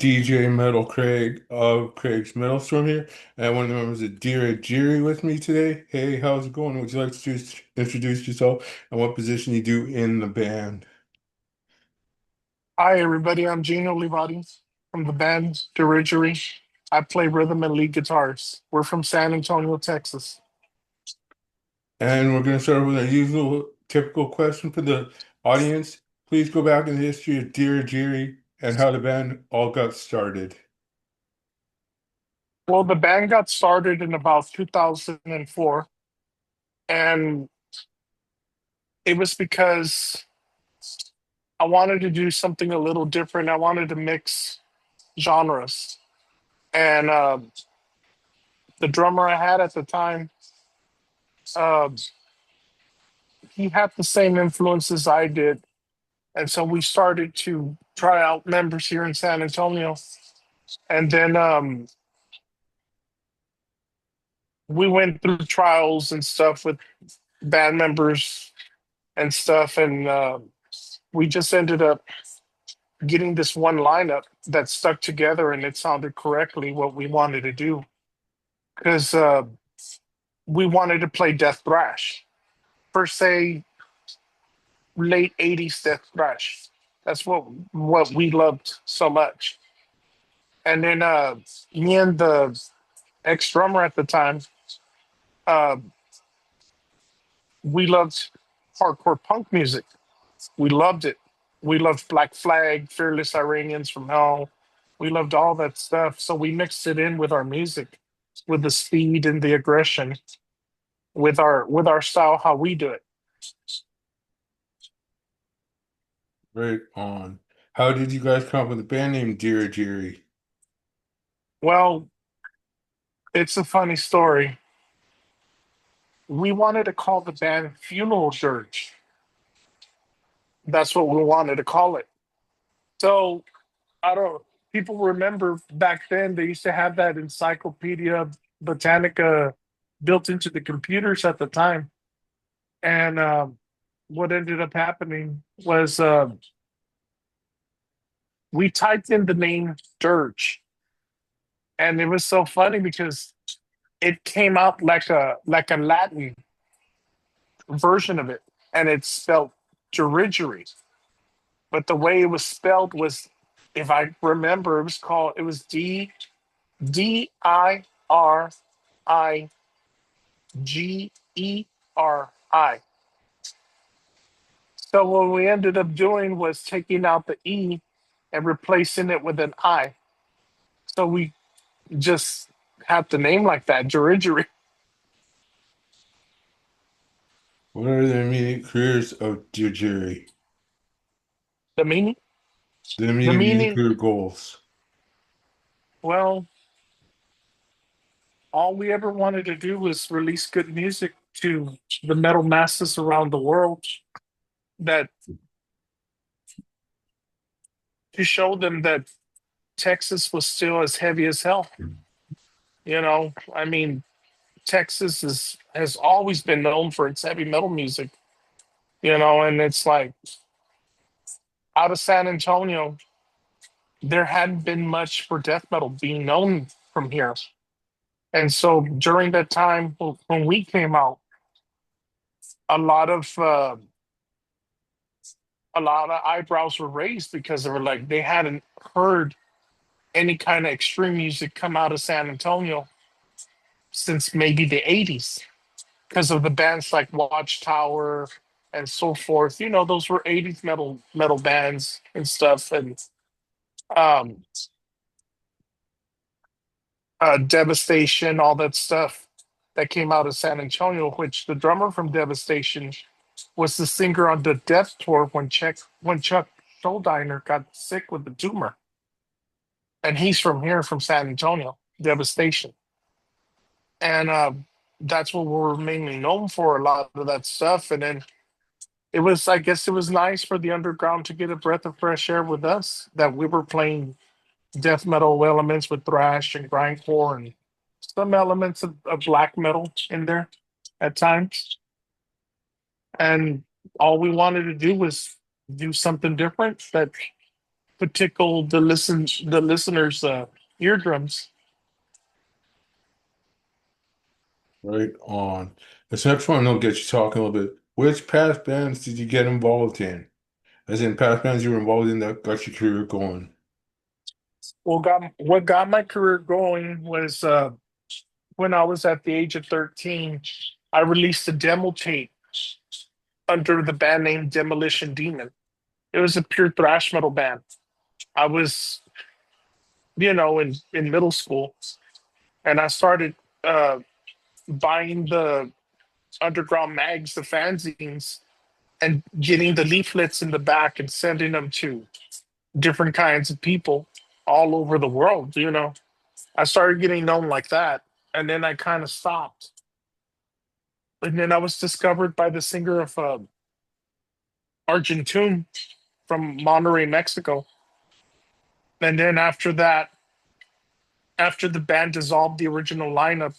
DJ Metal Craig of Craig's Metal Storm here, and one of the members of dirigiri with me today. Hey, how's it going? Would you like to just introduce yourself and what position you do in the band? Hi, everybody. I'm Gino Livati from the band Dirigiri. I play rhythm and lead guitars. We're from San Antonio, Texas. And we're going to start with our usual typical question for the audience. Please go back in the history of dirigiri and how the band all got started. Well, the band got started in about 2004, and it was because I wanted to do something a little different. I wanted to mix genres. And the drummer I had at the time, uh, he had the same influences I did. And so we started to try out members here in San Antonio. And then we went through trials and stuff with band members and stuff, and we just ended up getting this one lineup that stuck together, and it sounded correctly what we wanted to do because we wanted to play death thrash, per se, late '80s death thrash. That's what we loved so much. And then me and the ex drummer at the time, uh, we loved hardcore punk music. We loved it. We loved Black Flag, Fearless Iranians from Hell. We loved all that stuff. So we mixed it in with our music, with the speed and the aggression, with our style, how we do it. Right on. How did you guys come up with the band name dirigiri? Well, it's a funny story. We wanted to call the band Funeral Dirge. That's what we wanted to call it. So I don't. People remember back then they used to have that Encyclopedia Britannica built into the computers at the time. And what ended up happening was we typed in the name Dirge, and it was so funny because it came out like a Latin version of it, and it's spelled dirigiri. But the way it was spelled was, if I remember, it was Dirigeri. So what we ended up doing was taking out the E and replacing it with an I. So we just have the name like that, Dirigiri. What are the immediate careers of dirigiri? The meaning? The The immediate music meaning, career goals. well, all we ever wanted to do was release good music to the metal masses around the world, that to show them that Texas was still as heavy as hell. I mean, Texas has always been known for its heavy metal music, and it's like out of San Antonio, there hadn't been much for death metal being known from here. And so during that time when we came out, a lot of uh, a lot of eyebrows were raised because they hadn't heard any kind of extreme music come out of San Antonio since maybe the '80s, because of the bands like Watchtower and so forth. Those were '80s metal bands and stuff, and um, Devastation, all that stuff that came out of San Antonio. Which the drummer from Devastation was the singer on the Death Tour when Chuck Schuldiner got sick with the tumor, and he's from here, from San Antonio, Devastation, and that's what we're mainly known for. A lot of that stuff, and then I guess it was nice for the underground to get a breath of fresh air with us, that we were playing death metal elements with thrash and grindcore and some elements of black metal in there at times. And all we wanted to do was do something different to tickle the listeners' eardrums. Right on. This next one will get you talking a little bit. Which past bands did you get involved in? As in past bands you were involved in that got your career going. What got my career going was when I was at the age of 13. I released a demo tape under the band name Demolition Demon. It was a pure thrash metal band. I was, in middle school, and I started uh, buying the underground mags, the fanzines, and getting the leaflets in the back and sending them to different kinds of people all over the world. I started getting known like that, and then I kind of stopped. And then I was discovered by the singer of Argentine from Monterrey, Mexico. And then after that, after the band dissolved the original lineup,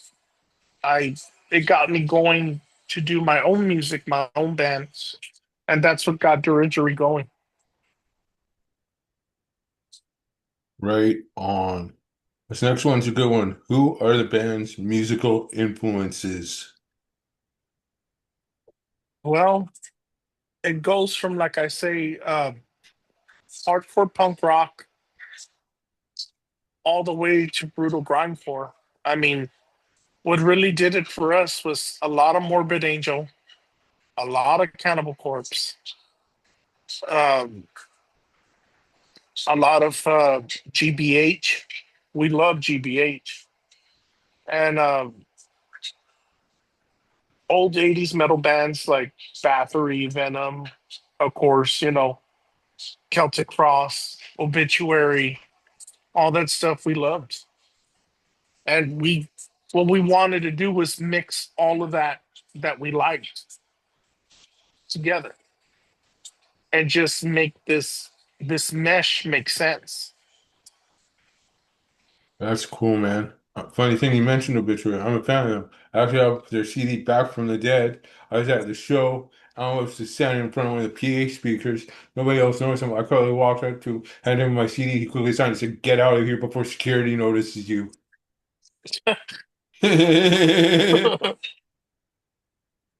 I it got me going to do my own music, my own bands, and that's what got dirigiri going. Right on. This next one's a good one. Who are the band's musical influences? Well, it goes from, like I say, hardcore punk rock all the way to brutal grindcore. I mean, what really did it for us was a lot of Morbid Angel, a lot of Cannibal Corpse, um, a lot of GBH. We love GBH. And old 80s metal bands like Bathory, Venom, of course, Celtic Frost, Obituary, all that stuff we loved. And what we wanted to do was mix all of that we liked together and just make this mesh make sense. That's cool, man. Funny thing you mentioned Obituary. I'm a fan of them. I actually have their CD Back from the Dead. I was at the show. I don't know if it's just standing in front of one of the PA speakers. Nobody else noticed him. I probably walked up to handed him my CD. He quickly signed and said, "Get out of here before security notices you."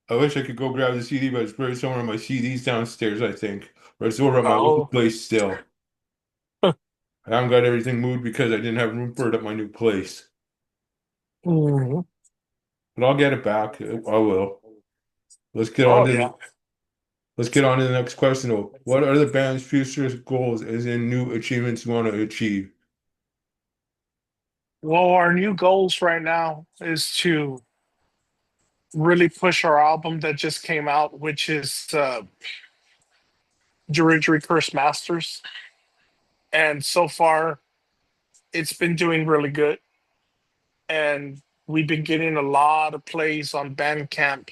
I wish I could go grab the CD, but it's buried somewhere in my CDs downstairs, I think. Or it's over at my old Oh. place still. I haven't got everything moved because I didn't have room for it at my new place. Mhm. But I'll get it back. I will. Let's get on Oh to yeah. let's get on to the next question though. What are the band's future goals as in new achievements you want to achieve? Well, our new goals right now is to really push our album that just came out, which is Dirigiri Curse Masters. And so far, it's been doing really good. And we've been getting a lot of plays on Bandcamp.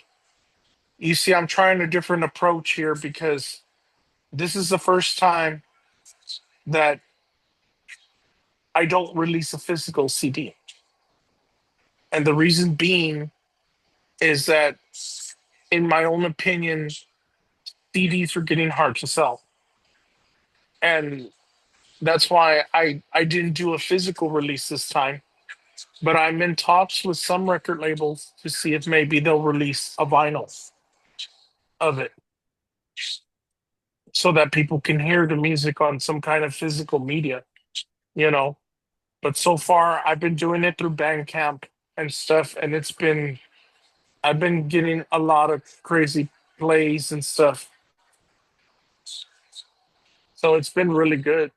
You see, I'm trying a different approach here because this is the first time that I don't release a physical CD. And the reason being is that, in my own opinion, CDs are getting hard to sell. And that's why I didn't do a physical release this time. But I'm in talks with some record labels to see if maybe they'll release a vinyl of it so that people can hear the music on some kind of physical media, you know. But so far, I've been doing it through Bandcamp and stuff, and I've been getting a lot of crazy plays and stuff. So it's been really good.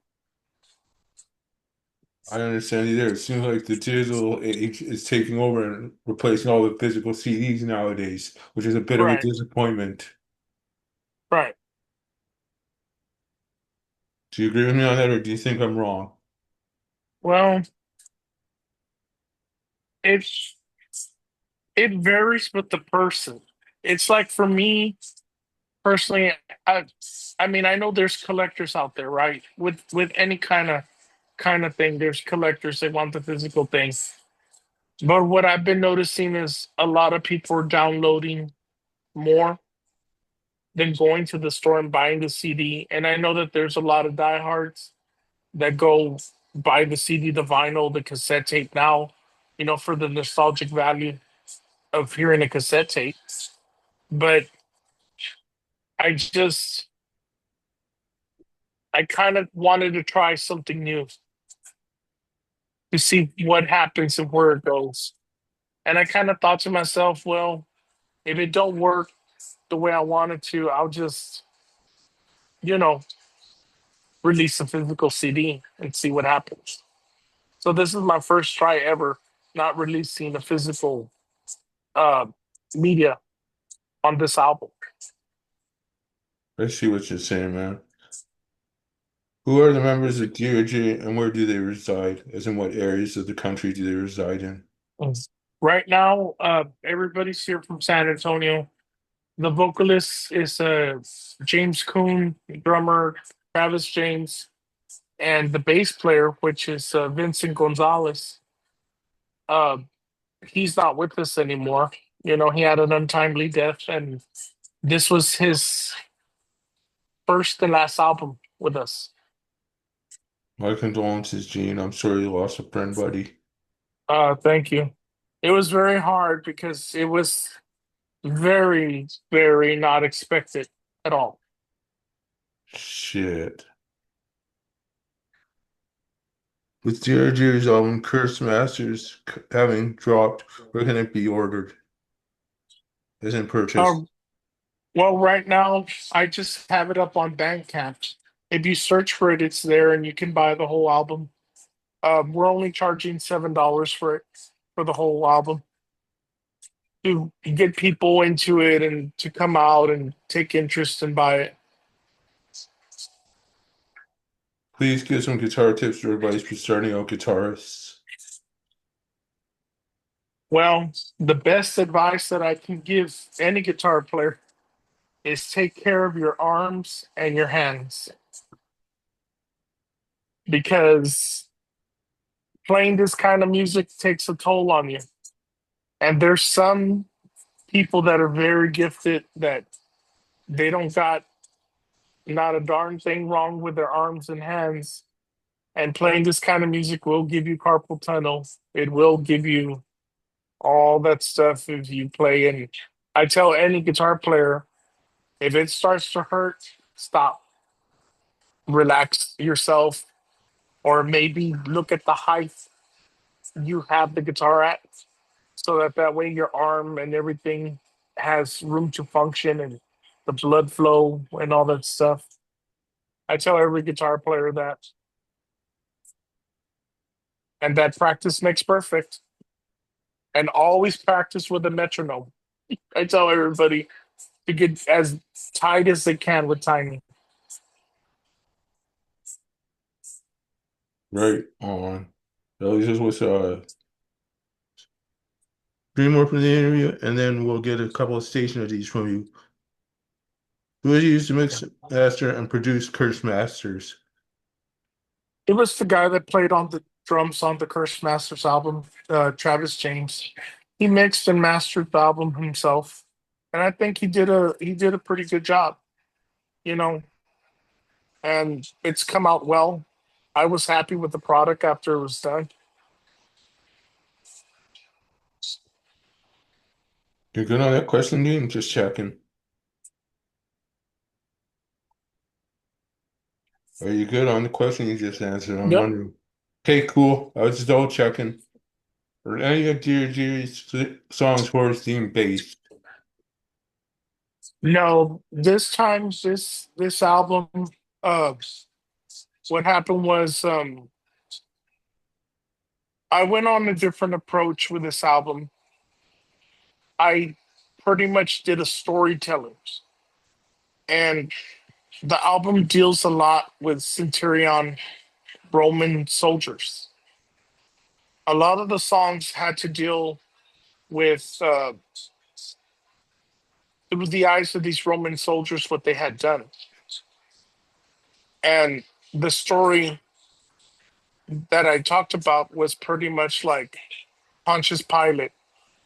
I understand you there. It seems like the digital age is taking over and replacing all the physical CDs nowadays, which is a bit of a Right, disappointment. right. Do you agree with me on that, or do you think I'm wrong? Well, it's it varies with the person. It's like for me personally, I I mean I know there's collectors out there, right? With any kind of thing, there's collectors they want the physical thing. But what I've been noticing is a lot of people are downloading more than going to the store and buying the CD. And I know that there's a lot of diehards that go buy the CD, the vinyl, the cassette tape now, for the nostalgic value of hearing a cassette tape. But I just, I kind of wanted to try something new to see what happens and where it goes. And I kind of thought to myself, well, if it don't work the way I wanted to, I'll just, you know, release a physical CD and see what happens. So this is my first try ever not releasing a physical uh, media on this album. I see what you're saying, man. Who are the members of dirigiri and where do they reside? As in what areas of the country do they reside in? Mm. Right now, everybody's here from San Antonio. The vocalist is James Coon, drummer Travis James, and the bass player, which is Vincent Gonzalez. Uh, he's not with us anymore. He had an untimely death, and this was his first and last album with us. My condolences, Gene. I'm sorry you lost a friend, buddy. Thank you. It was very hard because it was very, very not expected at all. Shit. With dirigiri's album Curse Masters having dropped, where can it be ordered? As in purchased. Um, well, right now I just have it up on Bandcamp. If you search for it, it's there, and you can buy the whole album. We're only charging $7 for it for the whole album to get people into it and to come out and take interest and buy it. Please give some guitar tips or advice for starting out guitarists. Well, the best advice that I can give any guitar player is take care of your arms and your hands because playing this kind of music takes a toll on you. And there's some people that are very gifted that they don't got not a darn thing wrong with their arms and hands. And playing this kind of music will give you carpal tunnel. It will give you all that stuff if you play. And I tell any guitar player, if it starts to hurt, stop, relax yourself, or maybe look at the height you have the guitar at, so that way your arm and everything has room to function and the blood flow and all that stuff. I tell every guitar player that, and that practice makes perfect. And always practice with a metronome. I tell everybody to get as tight as they can with timing. Right on. So this is what's three more from the interview, and then we'll get a couple of station IDs from you. Who did you use to mix, master, and produce Curse Masters? It was the guy that played on the drums on the Curse Masters album, Travis James. He mixed and mastered the album himself, and I think he did a pretty good job. You know, and it's come out well. I was happy with the product after it was done. You good on that question, Dean? Just checking. Are you good on the question you just answered? I'm Yep. wondering. Okay, cool. I was just double checking. Are any of Dear Jerry's songs horror theme based? No, this time this album, uh, what happened was I went on a different approach with this album. I pretty much did a storytelling, and the album deals a lot with Centurion Roman soldiers. A lot of the songs had to deal with through the eyes of these Roman soldiers what they had done, and the story that I talked about was pretty much like Pontius Pilate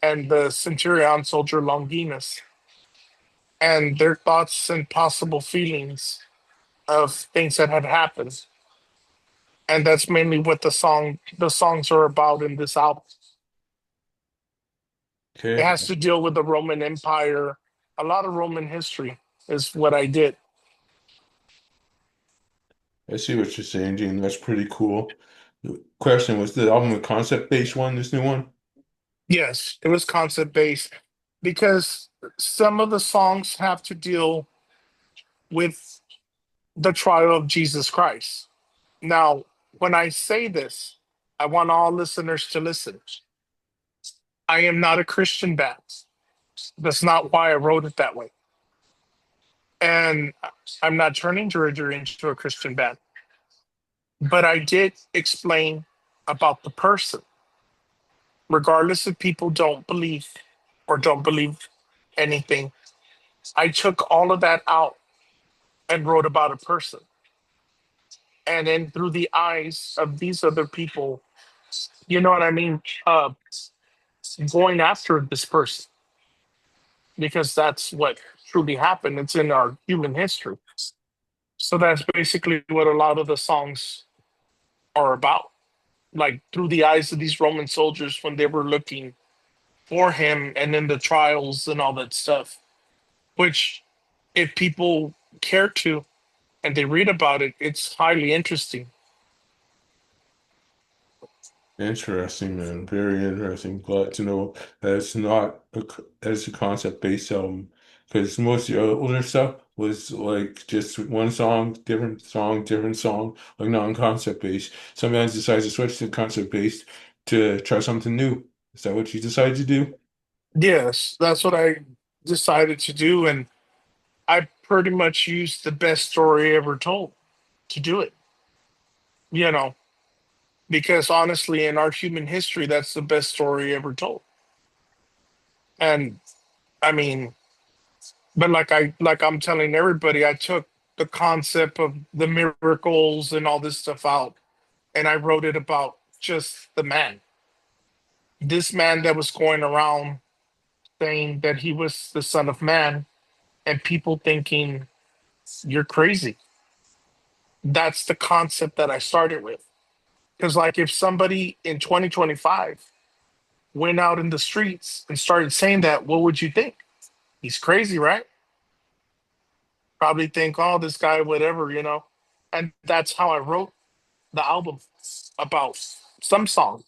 and the centurion soldier Longinus and their thoughts and possible feelings of things that had happened. and that's mainly what the songs are about in this album. It Okay, has to deal with the Roman Empire, a lot of Roman history is what I did. I see what you're saying, Gene. That's pretty cool. The question was the album a concept-based one, this new one? Yes, it was concept based because some of the songs have to deal with the trial of Jesus Christ. Now, when I say this, I want all listeners to listen. I am not a Christian band. That's not why I wrote it that way. And I'm not turning dirigiri into a Christian band. But I did explain about the person, regardless if people don't believe or don't believe anything. I took all of that out and wrote about a person. And then through the eyes of these other people, you know what I mean? Going after this person, because that's what truly happened. It's in our human history. So that's basically what a lot of the songs are about. Like through the eyes of these Roman soldiers when they were looking for him and then the trials and all that stuff, which if people care to and they read about it, it's highly interesting. Interesting, man. Very interesting. Glad to know that it's not that it's a concept-based album. Because most of the older stuff was like just one song, different song, like non-concept based. Some bands decide to switch to concept based to try something new. Is that what you decided to do? Yes, that's what I decided to do. And I pretty much used the best story ever told to do it, you know, because honestly, in our human history, that's the best story ever told. And I mean, but like I'm telling everybody, I took the concept of the miracles and all this stuff out, and I wrote it about just the man, this man that was going around saying that he was the son of man, and people thinking you're crazy. That's the concept that I started with. Because, like, if somebody in 2025 went out in the streets and started saying that, what would you think? He's crazy, right? Probably think, oh, this guy, whatever, you know? And that's how I wrote the album about some songs,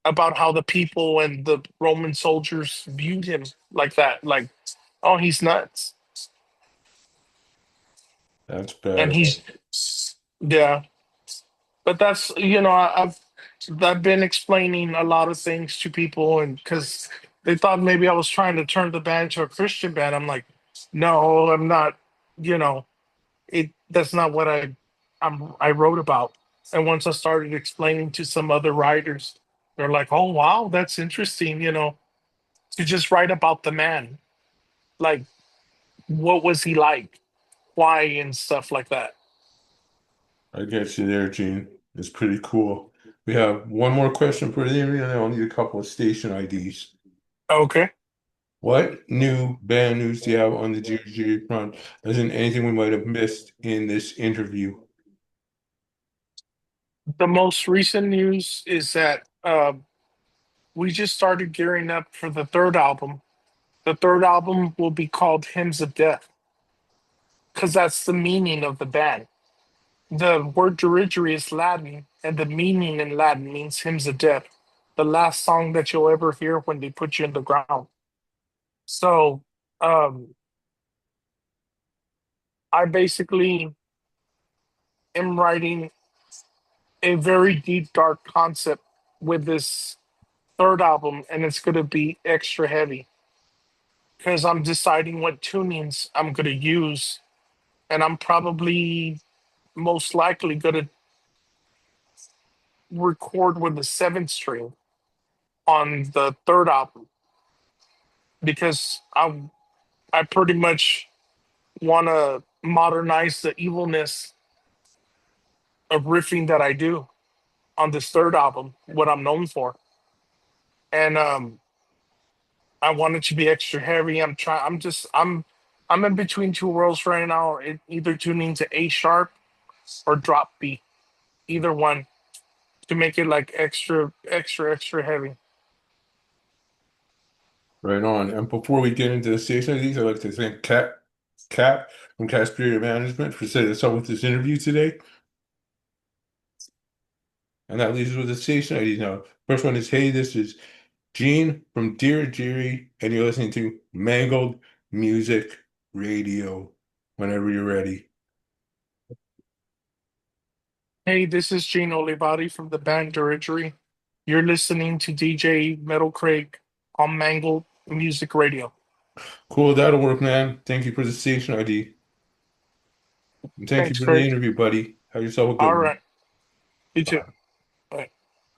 about how the people and the Roman soldiers viewed him like that. Like, oh, he's nuts. That's And bad. yeah. But that's, I've been explaining a lot of things to people, and because they thought maybe I was trying to turn the band to a Christian band. I'm like, no, I'm not. You know, it that's not what I wrote about. And once I started explaining to some other writers, they're like, oh wow, that's interesting. To just write about the man, like what was he like, why, and stuff like that. I get you there, Gene. It's pretty cool. We have one more question for the interview, and then I'll need a couple of station IDs. Okay. What new band news do you have on the dirigiri front? As in anything we might have missed in this interview? The most recent news is that we just started gearing up for the third album. The third album will be called Hymns of Death because that's the meaning of the band. The word dirigere is Latin, and the meaning in Latin means hymns of death, the last song that you'll ever hear when they put you in the ground. So um, I basically am writing a very deep, dark concept with this third album, and it's going to be extra heavy because I'm deciding what tunings I'm going to use, and I'm probably most likely going to record with the seventh string on the third album because I pretty much want to modernize the evilness of riffing that I do on this third album, what I'm known for, and I want it to be extra heavy. I'm in between two worlds right now, either tuning to A sharp or drop B. either one to make it like extra, extra, extra heavy. Right on. And before we get into the station of these, I'd like to thank Cap from Caspiria Management for setting us up with this interview today. And that leaves us with the station ID now. First one is, hey, this is Gene from dirigiri, and you're listening to Mangled Music Radio whenever you're ready. Hey, this is Gene Olivari from the band Dirigiri. You're listening to DJ Metal Craig on Mangled Music Radio. Cool, that'll work, man. Thank you for the station ID. And thank you Thanks, for the Craig. interview, buddy. Have yourself a good All one. right. You too. Bye.